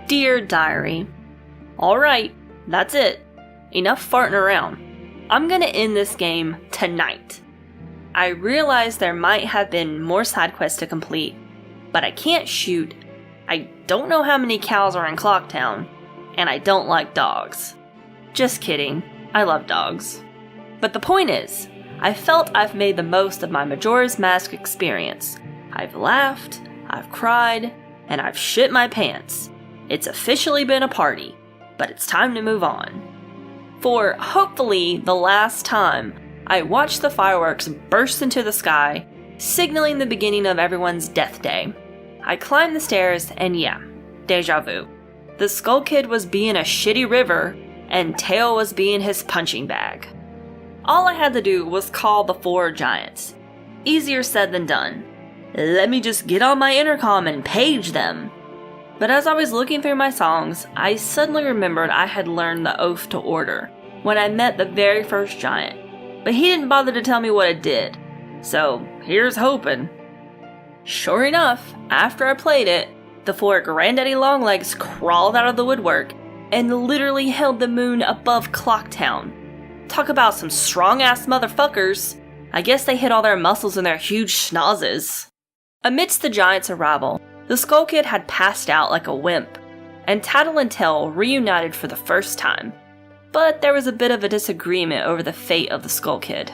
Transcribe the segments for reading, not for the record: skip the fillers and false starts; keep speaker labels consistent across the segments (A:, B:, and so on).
A: Dear Diary, alright, that's it. Enough farting around. I'm gonna end this game tonight. I realize there might have been more side quests to complete, but I can't shoot, I don't know how many cows are in Clocktown, and I don't like dogs. Just kidding, I love dogs. But the point is, I felt I've made the most of my Majora's Mask experience. I've laughed, I've cried, and I've shit my pants. It's officially been a party, but it's time to move on. For hopefully the last time, I watched the fireworks burst into the sky, signaling the beginning of everyone's death day. I climbed the stairs and yeah, deja vu. The Skull Kid was being a shitty river, and Tail was being his punching bag. All I had to do was call the 4 giants. Easier said than done. Let me just get on my intercom and page them. But as I was looking through my songs, I suddenly remembered I had learned the Oath to Order when I met the very first giant, but he didn't bother to tell me what it did. So here's hoping. Sure enough, after I played it, the 4 Granddaddy Longlegs crawled out of the woodwork and literally held the moon above Clocktown. Talk about some strong-ass motherfuckers. I guess they hid all their muscles in their huge schnozzes. Amidst the giant's arrival, the Skull Kid had passed out like a wimp, and Tattle and Tail reunited for the first time. But there was a bit of a disagreement over the fate of the Skull Kid.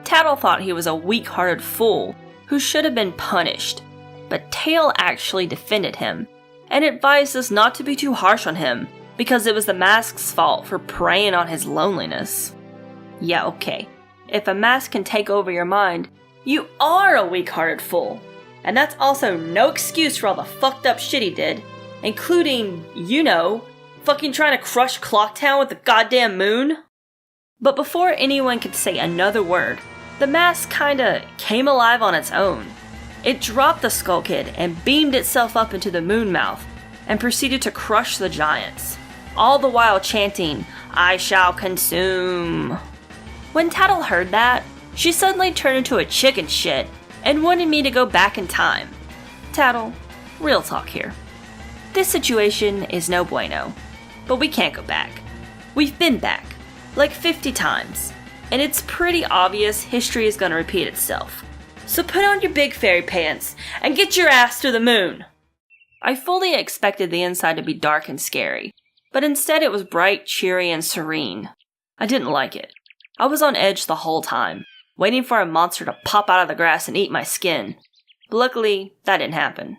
A: Tattle thought he was a weak-hearted fool who should have been punished, but Tail actually defended him, and advised us not to be too harsh on him because it was the mask's fault for preying on his loneliness. Yeah, okay. If a mask can take over your mind, you are a weak-hearted fool. And that's also no excuse for all the fucked up shit he did, including, fucking trying to crush Clocktown with the goddamn moon. But before anyone could say another word, the mask kinda came alive on its own. It dropped the Skull Kid and beamed itself up into the moon mouth, and proceeded to crush the giants, all the while chanting, "I shall consume." When Tattle heard that, she suddenly turned into a chicken shit and wanted me to go back in time. Tattle, real talk here. This situation is no bueno, but we can't go back. We've been back, like 50 times, and it's pretty obvious history is gonna repeat itself. So put on your big fairy pants and get your ass to the moon! I fully expected the inside to be dark and scary, but instead it was bright, cheery, and serene. I didn't like it. I was on edge the whole time, waiting for a monster to pop out of the grass and eat my skin. But luckily, that didn't happen.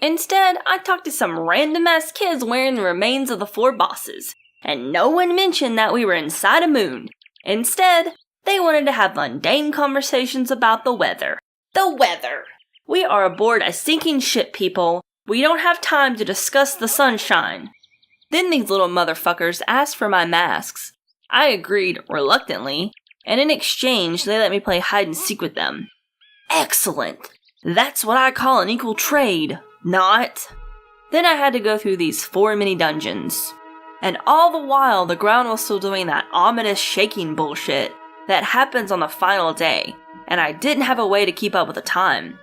A: Instead, I talked to some random-ass kids wearing the remains of the 4 bosses, and no one mentioned that we were inside a moon. Instead, they wanted to have mundane conversations about the weather. The weather! We are aboard a sinking ship, people. We don't have time to discuss the sunshine. Then these little motherfuckers asked for my masks. I agreed reluctantly, and in exchange they let me play hide and seek with them. Excellent! That's what I call an equal trade, not. Then I had to go through these 4 mini dungeons. And all the while the ground was still doing that ominous shaking bullshit that happens on the final day, and I didn't have a way to keep up with the time.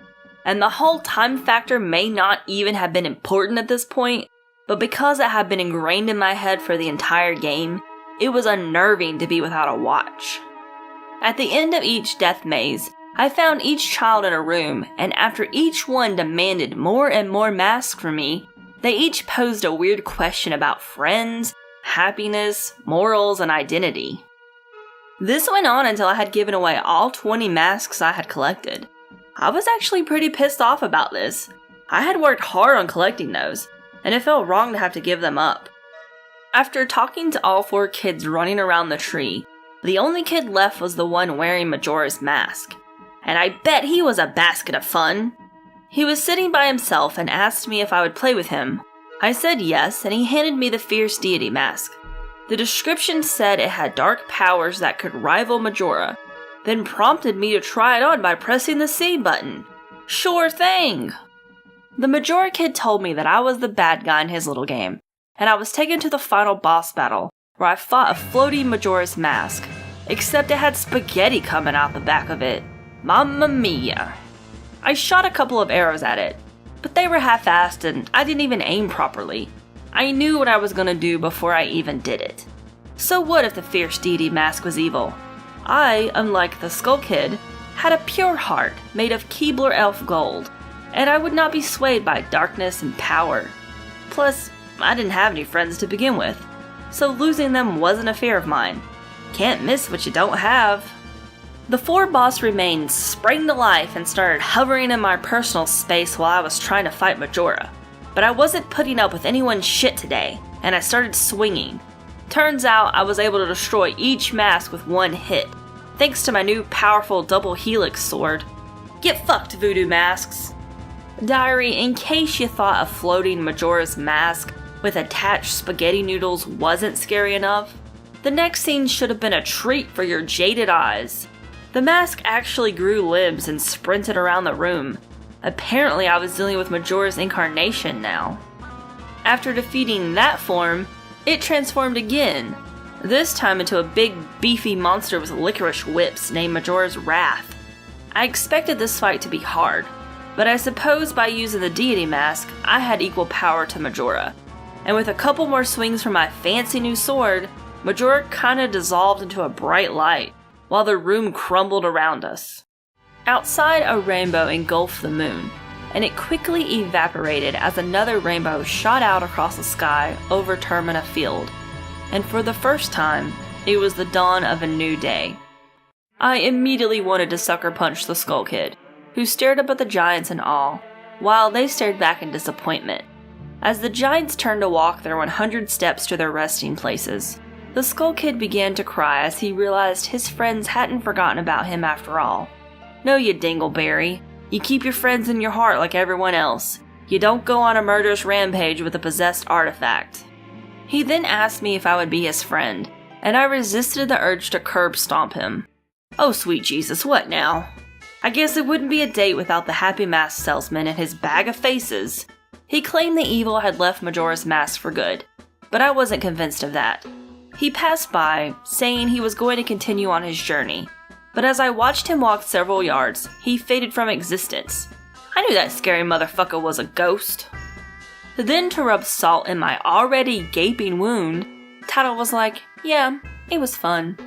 A: And the whole time factor may not even have been important at this point, but because it had been ingrained in my head for the entire game, it was unnerving to be without a watch. At the end of each death maze, I found each child in a room, and after each one demanded more and more masks from me, they each posed a weird question about friends, happiness, morals, and identity. This went on until I had given away all 20 masks I had collected. I was actually pretty pissed off about this. I had worked hard on collecting those, and it felt wrong to have to give them up. After talking to all 4 kids running around the tree, the only kid left was the one wearing Majora's Mask, and I bet he was a basket of fun. He was sitting by himself and asked me if I would play with him. I said yes, and he handed me the Fierce Deity mask. The description said it had dark powers that could rival Majora, then prompted me to try it on by pressing the C button. Sure thing! The Majora kid told me that I was the bad guy in his little game, and I was taken to the final boss battle, where I fought a floaty Majora's Mask, except it had spaghetti coming out the back of it. Mamma mia! I shot a couple of arrows at it, but they were half-assed and I didn't even aim properly. I knew what I was gonna do before I even did it. So what if the fierce deity mask was evil? I, unlike the Skull Kid, had a pure heart made of Keebler elf gold, and I would not be swayed by darkness and power. Plus, I didn't have any friends to begin with, so losing them wasn't a fear of mine. Can't miss what you don't have. The 4 boss remains sprang to life and started hovering in my personal space while I was trying to fight Majora. But I wasn't putting up with anyone's shit today, and I started swinging. Turns out I was able to destroy each mask with 1 hit, thanks to my new powerful double helix sword. Get fucked, voodoo masks! Diary, in case you thought a floating Majora's Mask with attached spaghetti noodles wasn't scary enough, the next scene should have been a treat for your jaded eyes. The mask actually grew limbs and sprinted around the room. Apparently I was dealing with Majora's incarnation now. After defeating that form, it transformed again, this time into a big beefy monster with licorice whips named Majora's Wrath. I expected this fight to be hard, but I suppose by using the deity mask, I had equal power to Majora. And with a couple more swings from my fancy new sword, Majora kinda dissolved into a bright light, while the room crumbled around us. Outside, a rainbow engulfed the moon, and it quickly evaporated as another rainbow shot out across the sky over Termina Field. And for the first time, it was the dawn of a new day. I immediately wanted to sucker punch the Skull Kid, who stared up at the giants in awe, while they stared back in disappointment. As the giants turned to walk their 100 steps to their resting places, the Skull Kid began to cry as he realized his friends hadn't forgotten about him after all. No, you dingleberry. You keep your friends in your heart like everyone else. You don't go on a murderous rampage with a possessed artifact. He then asked me if I would be his friend, and I resisted the urge to curb stomp him. Oh sweet Jesus, what now? I guess it wouldn't be a date without the happy mask salesman and his bag of faces. He claimed the evil had left Majora's Mask for good, but I wasn't convinced of that. He passed by, saying he was going to continue on his journey, but as I watched him walk several yards, he faded from existence. I knew that scary motherfucker was a ghost. Then, to rub salt in my already gaping wound, Tata was like, yeah, it was fun,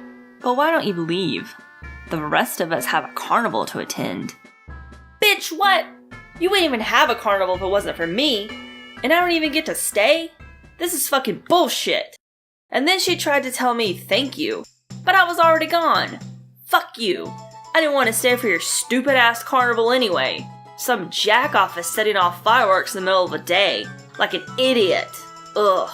A: but why don't you leave? The rest of us have a carnival to attend. Bitch, what? You wouldn't even have a carnival if it wasn't for me, and I don't even get to stay? This is fucking bullshit. And then she tried to tell me thank you, but I was already gone. Fuck you. I didn't want to stay for your stupid ass carnival anyway. Some jackoff is setting off fireworks in the middle of the day, like an idiot. Ugh.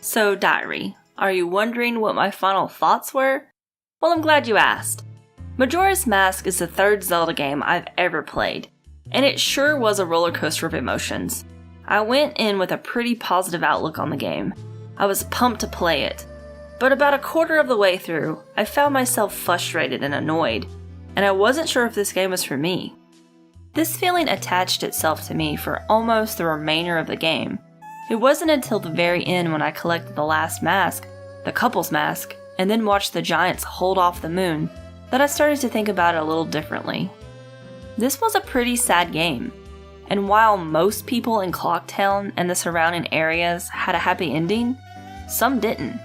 A: So, Diary, are you wondering what my final thoughts were? Well, I'm glad you asked. Majora's Mask is the 3rd Zelda game I've ever played, and it sure was a roller coaster of emotions. I went in with a pretty positive outlook on the game. I was pumped to play it. But about a quarter of the way through, I found myself frustrated and annoyed, and I wasn't sure if this game was for me. This feeling attached itself to me for almost the remainder of the game. It wasn't until the very end when I collected the last mask, the couple's mask, and then watched the giants hold off the moon, that I started to think about it a little differently. This was a pretty sad game. And while most people in Clocktown and the surrounding areas had a happy ending, some didn't.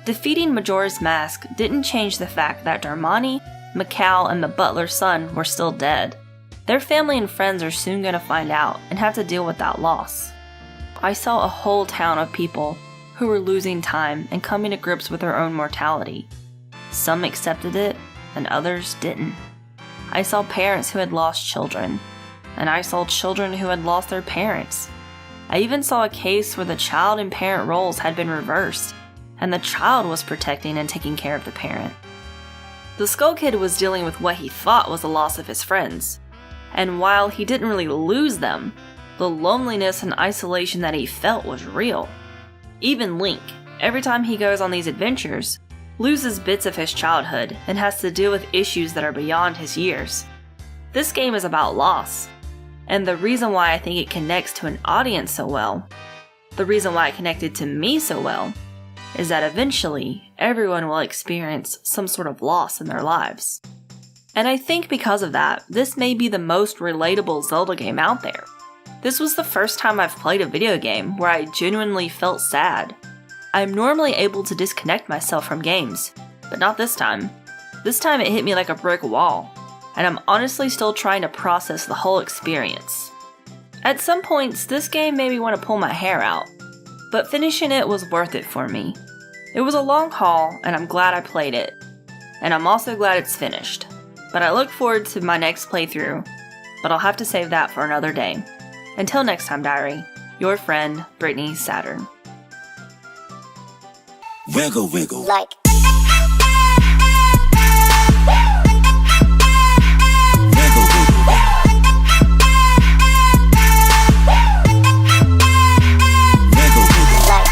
A: Defeating Majora's Mask didn't change the fact that Darmani, Mikau, and the butler's son were still dead. Their family and friends are soon going to find out and have to deal with that loss. I saw a whole town of people who were losing time and coming to grips with their own mortality. Some accepted it, and others didn't. I saw parents who had lost children, and I saw children who had lost their parents. I even saw a case where the child and parent roles had been reversed, and the child was protecting and taking care of the parent. The Skull Kid was dealing with what he thought was the loss of his friends, and while he didn't really lose them, the loneliness and isolation that he felt was real. Even Link, every time he goes on these adventures, loses bits of his childhood and has to deal with issues that are beyond his years. This game is about loss, and the reason why I think it connects to an audience so well, the reason why it connected to me so well, is that eventually everyone will experience some sort of loss in their lives. And I think because of that, this may be the most relatable Zelda game out there. This was the first time I've played a video game where I genuinely felt sad. I'm normally able to disconnect myself from games, but not this time. This time it hit me like a brick wall, and I'm honestly still trying to process the whole experience. At some points, this game made me want to pull my hair out, but finishing it was worth it for me. It was a long haul, and I'm glad I played it. And I'm also glad it's finished. But I look forward to my next playthrough, but I'll have to save that for another day. Until next time, diary, your friend, Brittany Saturn.
B: Wiggle, wiggle. Like.